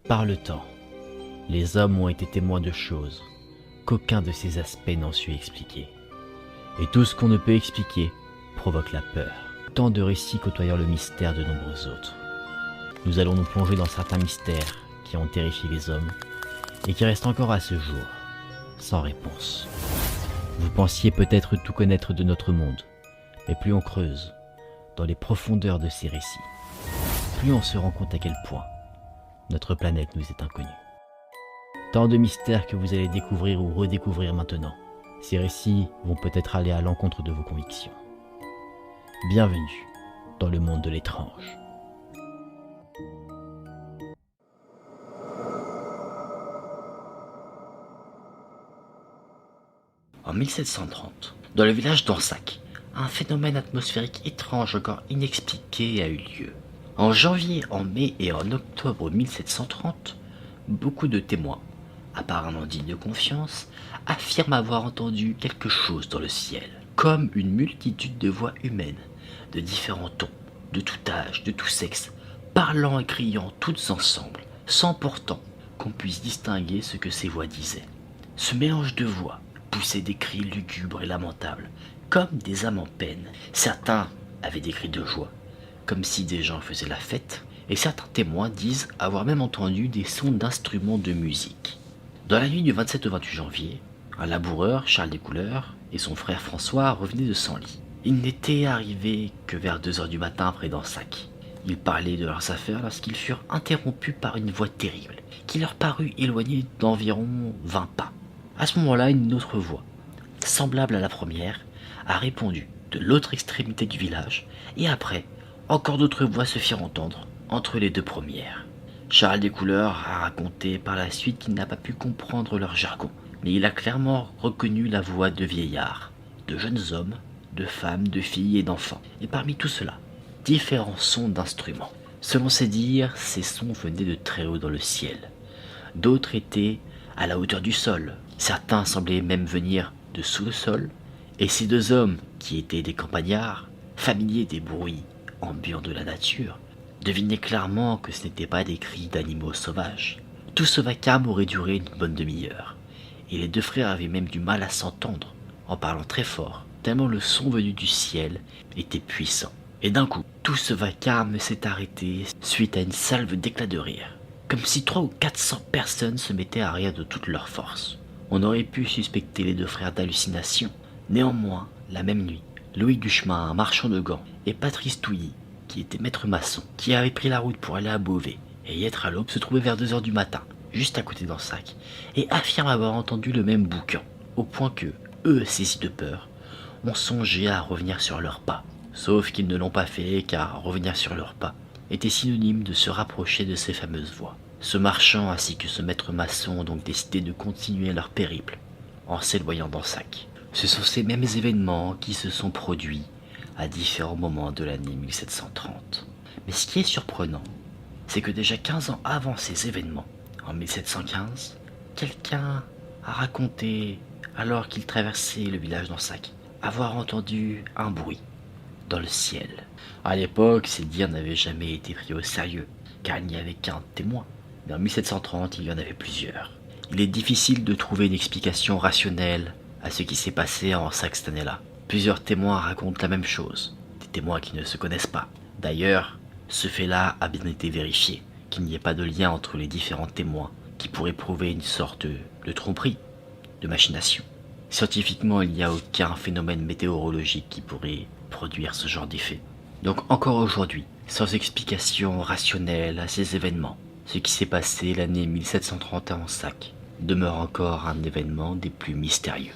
Par le temps, les hommes ont été témoins de choses qu'aucun de ces aspects n'en su expliquer. Et tout ce qu'on ne peut expliquer provoque la peur. Tant de récits côtoyant le mystère de nombreux autres. Nous allons nous plonger dans certains mystères qui ont terrifié les hommes et qui restent encore à ce jour, sans réponse. Vous pensiez peut-être tout connaître de notre monde, mais plus on creuse dans les profondeurs de ces récits, plus on se rend compte à quel point notre planète nous est inconnue. Tant de mystères que vous allez découvrir ou redécouvrir maintenant. Ces récits vont peut-être aller à l'encontre de vos convictions. Bienvenue dans le monde de l'étrange. En 1730, dans le village d'Ansac, un phénomène atmosphérique étrange encore inexpliqué a eu lieu. En janvier, en mai et en octobre 1730, beaucoup de témoins, apparemment dignes de confiance, affirment avoir entendu quelque chose dans le ciel, comme une multitude de voix humaines, de différents tons, de tout âge, de tout sexe, parlant et criant toutes ensemble, sans pourtant qu'on puisse distinguer ce que ces voix disaient. Ce mélange de voix poussait des cris lugubres et lamentables, comme des âmes en peine. Certains avaient des cris de joie, comme si des gens faisaient la fête, et certains témoins disent avoir même entendu des sons d'instruments de musique. Dans la nuit du 27 au 28 janvier, un laboureur, Charles Descouleurs, et son frère François revenaient de Senlis. Ils n'étaient arrivés que vers 2 heures du matin près d'Ansac. Ils parlaient de leurs affaires lorsqu'ils furent interrompus par une voix terrible, qui leur parut éloignée d'environ 20 pas. À ce moment-là, une autre voix, semblable à la première, a répondu de l'autre extrémité du village, et après, encore d'autres voix se firent entendre entre les deux premières. Charles Descouleurs a raconté par la suite qu'il n'a pas pu comprendre leur jargon, mais il a clairement reconnu la voix de vieillards, de jeunes hommes, de femmes, de filles et d'enfants, et parmi tout cela, différents sons d'instruments. Selon ses dires, ces sons venaient de très haut dans le ciel. D'autres étaient à la hauteur du sol, certains semblaient même venir de sous le sol, et ces deux hommes, qui étaient des campagnards, familiers des bruits ambiants de la nature, devinaient clairement que ce n'étaient pas des cris d'animaux sauvages. Tout ce vacarme aurait duré une bonne demi-heure, et les deux frères avaient même du mal à s'entendre, en parlant très fort, tellement le son venu du ciel était puissant. Et d'un coup, tout ce vacarme s'est arrêté suite à une salve d'éclats de rire, comme si 300 ou 400 personnes se mettaient à rire de toute leur force. On aurait pu suspecter les deux frères d'hallucination. Néanmoins, la même nuit, Louis Duchemin, un marchand de gants, et Patrice Touilly, qui était maître maçon, qui avait pris la route pour aller à Beauvais et y être à l'aube, se trouvaient vers 2 heures du matin, juste à côté d'Ansac, et affirment avoir entendu le même boucan, au point que, eux saisis de peur, ont songé à revenir sur leurs pas. Sauf qu'ils ne l'ont pas fait, car revenir sur leurs pas était synonyme de se rapprocher de ces fameuses voix. Ce marchand ainsi que ce maître maçon ont donc décidé de continuer leur périple, en s'éloignant d'Ansac. Ce sont ces mêmes événements qui se sont produits à différents moments de l'année 1730. Mais ce qui est surprenant, c'est que déjà 15 ans avant ces événements, en 1715, quelqu'un a raconté, alors qu'il traversait le village d'Ansac, avoir entendu un bruit dans le ciel. À l'époque, ces dires n'avaient jamais été pris au sérieux, car il n'y avait qu'un témoin. Mais en 1730, il y en avait plusieurs. Il est difficile de trouver une explication rationnelle à ce qui s'est passé à Ansac cette année-là. Plusieurs témoins racontent la même chose, des témoins qui ne se connaissent pas. D'ailleurs, ce fait-là a bien été vérifié, qu'il n'y ait pas de lien entre les différents témoins qui pourrait prouver une sorte de tromperie, de machination. Scientifiquement, il n'y a aucun phénomène météorologique qui pourrait produire ce genre d'effet. Donc encore aujourd'hui, sans explication rationnelle à ces événements, ce qui s'est passé l'année 1730 à Ansac demeure encore un événement des plus mystérieux.